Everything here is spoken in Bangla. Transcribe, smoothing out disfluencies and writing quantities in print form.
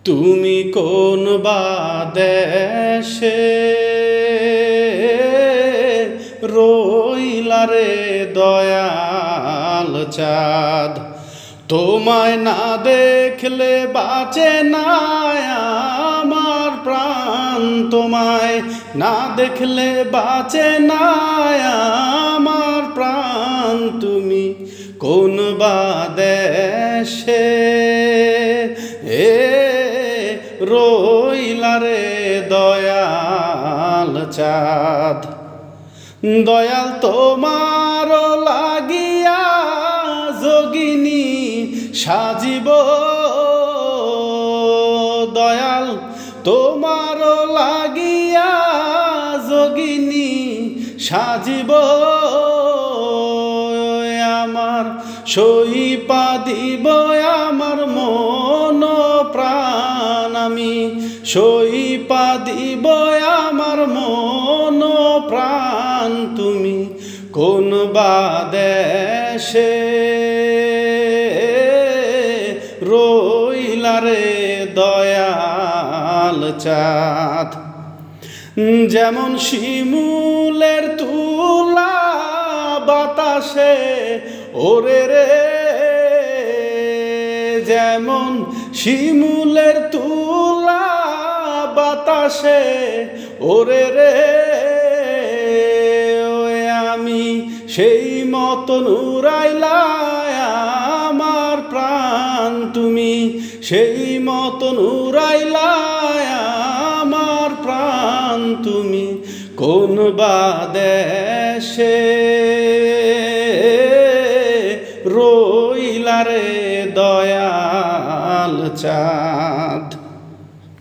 তুমি কোন বা দেশে রইলা রে দয়াল চাঁদ, তোমায় না দেখলে বাঁচে না আমার প্রাণ, তোমায় না দেখলে বাঁচে না আমার প্রাণ। তুমি কোন বা দেশে রইলা রে দয়াল চাঁদ, দয়াল তোমার লাগিয়া যোগিনী সাজিব, দয়াল তোমার লাগিয়া যোগিনী সাজিব, আমার সইপা দিব আমার মন প্রাণ, আমি সইপা দিব আমার মন প্রাণ। তুমি কোন বা দেশে রইলা রে দয়াল চাঁদ, যেমন শিমুলের তুলা বাতাসে ওরে রে, যেমন শিমুলের তুলা বাতাসে ওরে রে, আমি সেই মতন উড়াইলা আমার প্রাণ, তুমি সেই মতন উড়াইলা আমার প্রাণ। তুমি কোন বা দেশে রইলা রে দয়াল চাঁদ।